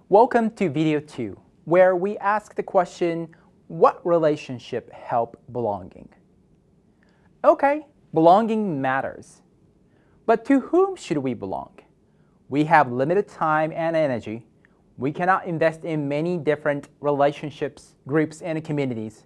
Welcome to video 2, where we ask the question, what relationship help belonging? Okay, belonging matters. But to whom should we belong? We have limited time and energy. We cannot invest in many different relationships, groups, and communities.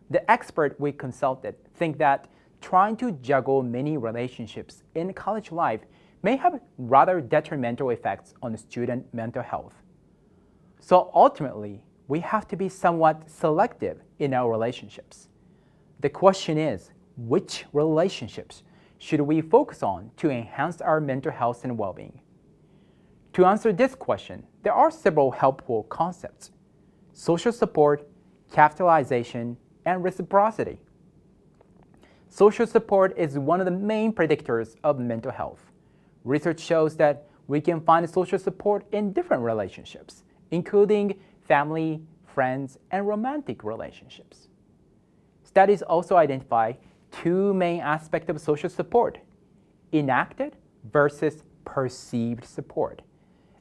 The expert we consulted think that trying to juggle many relationships in college life may have rather detrimental effects on student mental health. So ultimately, we have to be somewhat selective in our relationships. The question is, which relationships should we focus on to enhance our mental health and well-being? To answer this question, there are several helpful concepts: social support, capitalization, and reciprocity. Social support is one of the main predictors of mental health. Research shows that we can find social support in different relationships, including family, friends, and romantic relationships. Studies also identify two main aspects of social support: enacted versus perceived support.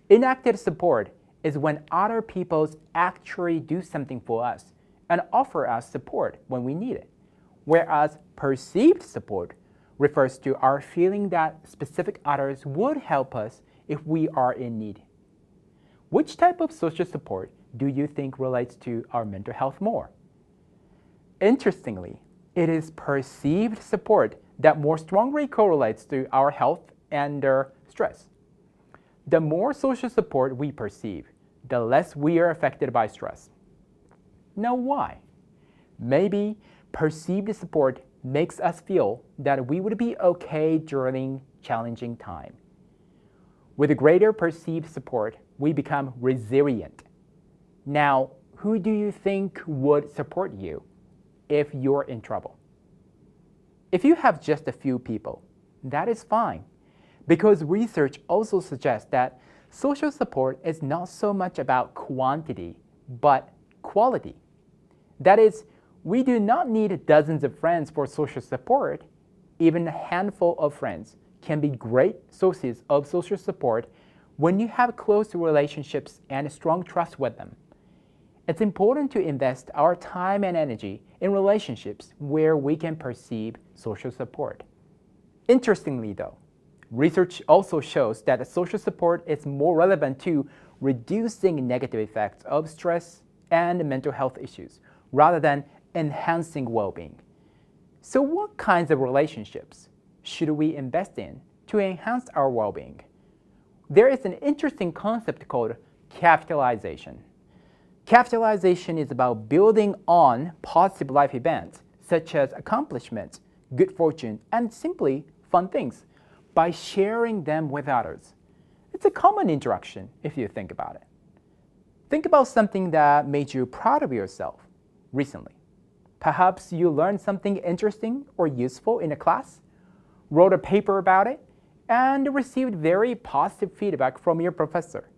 Enacted support is when other people actually do something for us and offer us support when we need it, whereas perceived support refers to our feeling that specific others would help us if we are in need. Which type of social support do you think relates to our mental health more? Interestingly, it is perceived support that more strongly correlates to our health and stress. The more social support we perceive, the less we are affected by stress. Now why? Maybe perceived support makes us feel that we would be okay during challenging time. With greater perceived support, we become resilient. Now, who do you think would support you if you're in trouble? If you have just a few people, that is fine, because research also suggests that social support is not so much about quantity, but quality. That is, we do not need dozens of friends for social support. Even a handful of friends can be great sources of social support when you have close relationships and strong trust with them. It's important to invest our time and energy in relationships where we can perceive social support. Interestingly though, research also shows that social support is more relevant to reducing negative effects of stress and mental health issues rather than enhancing well-being. So what kinds of relationships should we invest in to enhance our well-being? There is an interesting concept called capitalization. Capitalization is about building on positive life events such as accomplishments, good fortune, and simply fun things by sharing them with others. It's a common interaction if you think about it. Think about something that made you proud of yourself recently. Perhaps you learned something interesting or useful in a class, wrote a paper about it, and received very positive feedback from your professor.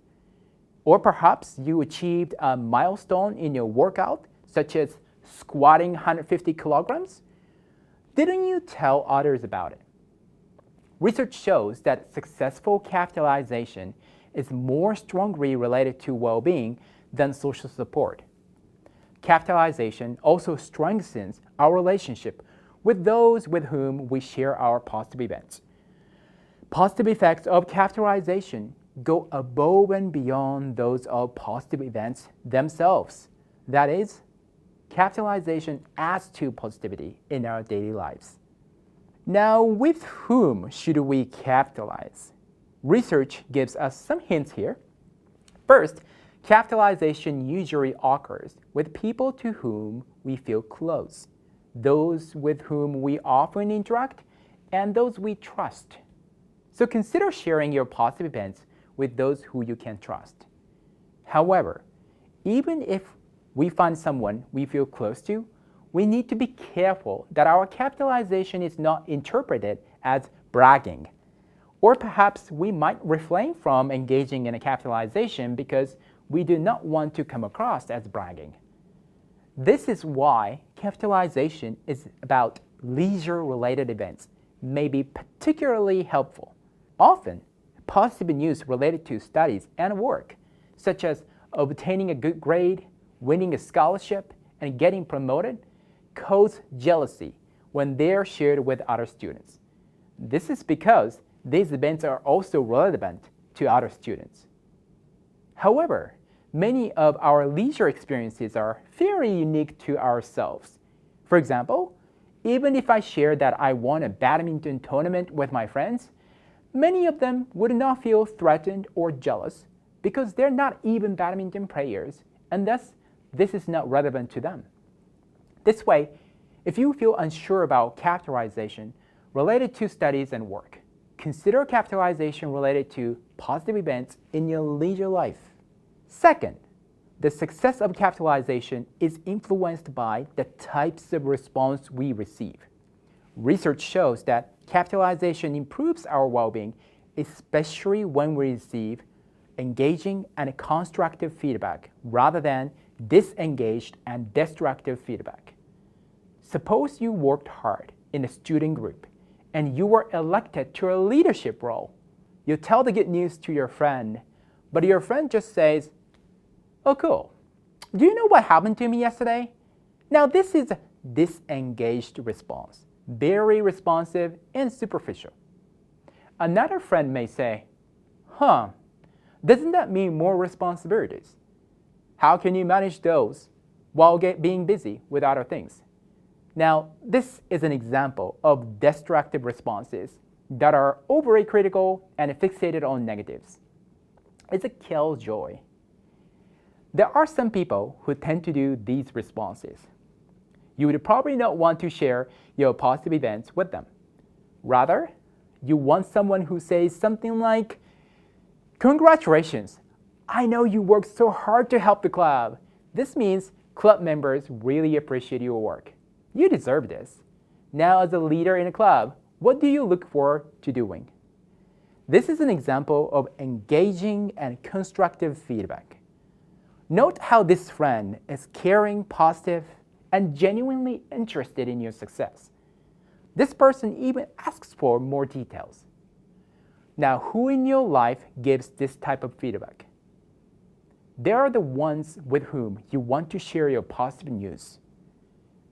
Or perhaps you achieved a milestone in your workout, such as squatting 150 kilograms. Didn't you tell others about it? Research shows that successful capitalization is more strongly related to well-being than social support. Capitalization also strengthens our relationship with those with whom we share our positive events. Positive effects of capitalization go above and beyond those of positive events themselves. That is, capitalization adds to positivity in our daily lives. Now, with whom should we capitalize? Research gives us some hints here. First, capitalization usually occurs with people to whom we feel close, those with whom we often interact, and those we trust. So consider sharing your positive events with those who you can trust. However, even if we find someone we feel close to, we need to be careful that our capitalization is not interpreted as bragging. Or perhaps we might refrain from engaging in a capitalization because we do not want to come across as bragging. This is why capitalization is about leisure-related events may be particularly helpful. Often, positive news related to studies and work, such as obtaining a good grade, winning a scholarship, and getting promoted cause jealousy when they're shared with other students. This is because these events are also relevant to other students. However, many of our leisure experiences are very unique to ourselves. For example, even if I share that I won a badminton tournament with my friends, many of them would not feel threatened or jealous because they're not even badminton players, and thus this is not relevant to them. This way, if you feel unsure about capitalization related to studies and work, consider capitalization related to positive events in your leisure life. Second, the success of capitalization is influenced by the types of response we receive. Research shows that capitalization improves our well-being, especially when we receive engaging and constructive feedback rather than disengaged and destructive feedback. Suppose you worked hard in a student group and you were elected to a leadership role. You tell the good news to your friend, but your friend just says, "Oh, cool. Do you know what happened to me yesterday?" Now, this is a disengaged response, very responsive and superficial. Another friend may say, doesn't that mean more responsibilities? How can you manage those while being busy with other things? Now, this is an example of destructive responses that are overly critical and fixated on negatives. It's a killjoy. There are some people who tend to do these responses. You would probably not want to share your positive events with them. Rather, you want someone who says something like, "Congratulations, I know you worked so hard to help the club. This means club members really appreciate your work. You deserve this. Now, as a leader in a club, what do you look forward to doing?" This is an example of engaging and constructive feedback. Note how this friend is caring, positive, and genuinely interested in your success. This person even asks for more details. Now, who in your life gives this type of feedback? They are the ones with whom you want to share your positive news.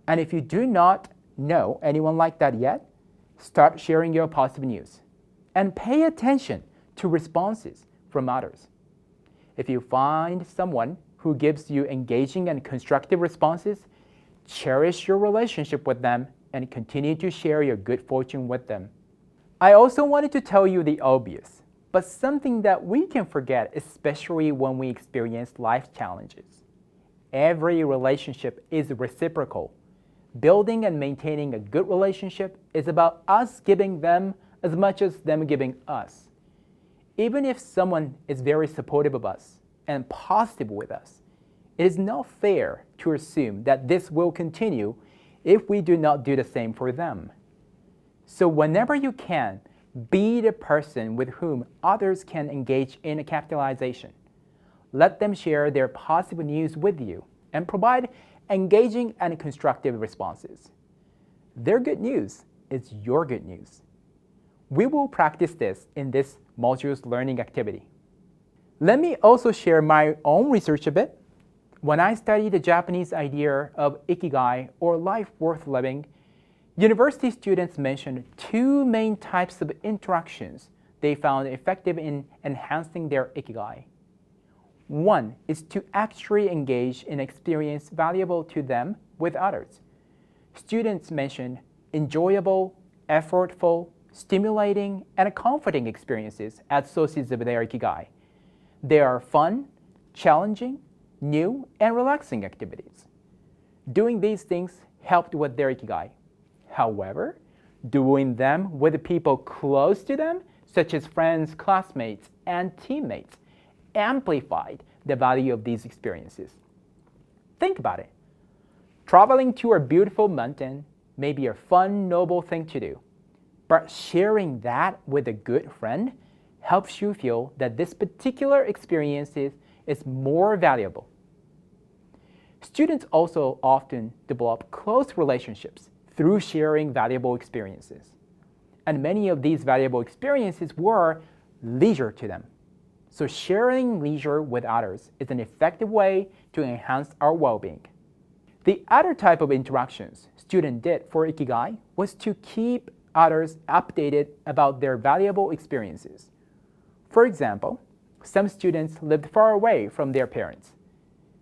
And if you do not know anyone like that yet, start sharing your positive news and pay attention to responses from others. If you find someone who gives you engaging and constructive responses, cherish your relationship with them and continue to share your good fortune with them. I also wanted to tell you the obvious, but something that we can forget, especially when we experience life challenges. Every relationship is reciprocal. Building and maintaining a good relationship is about us giving them as much as them giving us. Even if someone is very supportive of us and positive with us, it is not fair to assume that this will continue if we do not do the same for them. So whenever you can, be the person with whom others can engage in a capitalization. Let them share their positive news with you and provide engaging and constructive responses. Their good news is your good news. We will practice this in this module's learning activity. Let me also share my own research a bit. When I studied the Japanese idea of ikigai, or life worth living, university students mentioned two main types of interactions they found effective in enhancing their ikigai. One is to actually engage in experience valuable to them with others. Students mentioned enjoyable, effortful, stimulating, and comforting experiences as sources of their ikigai. They are fun, challenging, new, and relaxing activities. Doing these things helped with their ikigai. However, doing them with people close to them, such as friends, classmates, and teammates, amplified the value of these experiences. Think about it. Traveling to a beautiful mountain may be a fun, noble thing to do, but sharing that with a good friend helps you feel that this particular experience is more valuable. Students also often develop close relationships through sharing valuable experiences. And many of these valuable experiences were leisure to them. So sharing leisure with others is an effective way to enhance our well-being. The other type of interactions students did for Ikigai was to keep others updated about their valuable experiences. For example, some students lived far away from their parents.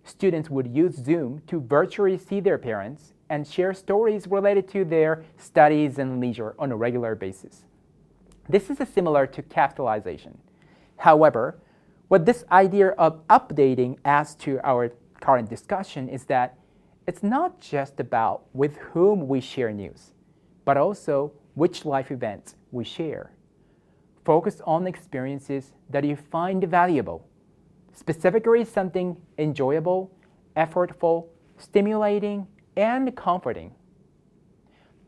Students would use Zoom to virtually see their parents and share stories related to their studies and leisure on a regular basis. This is similar to capitalization. However, what this idea of updating adds to our current discussion is that it's not just about with whom we share news, but also which life events we share. Focus on experiences that you find valuable, specifically something enjoyable, effortful, stimulating, and comforting.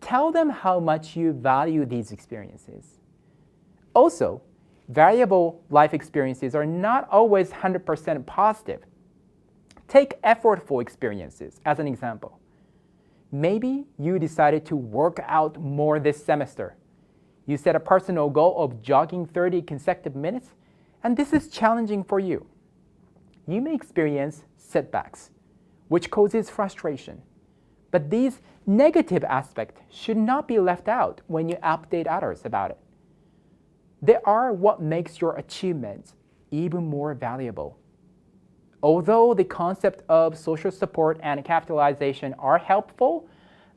Tell them how much you value these experiences. Also, variable life experiences are not always 100% positive. Take effortful experiences as an example. Maybe you decided to work out more this semester. You set a personal goal of jogging 30 consecutive minutes, and this is challenging for you. You may experience setbacks, which causes frustration. But these negative aspects should not be left out when you update others about it. They are what makes your achievements even more valuable. Although the concept of social support and capitalization are helpful,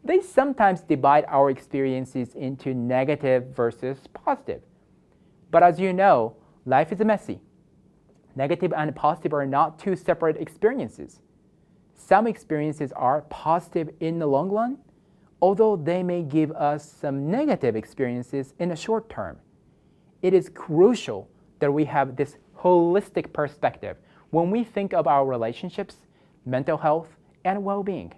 they sometimes divide our experiences into negative versus positive. But as you know, life is messy. Negative and positive are not two separate experiences. Some experiences are positive in the long run, although they may give us some negative experiences in the short term. It is crucial that we have this holistic perspective when we think of our relationships, mental health, and well-being.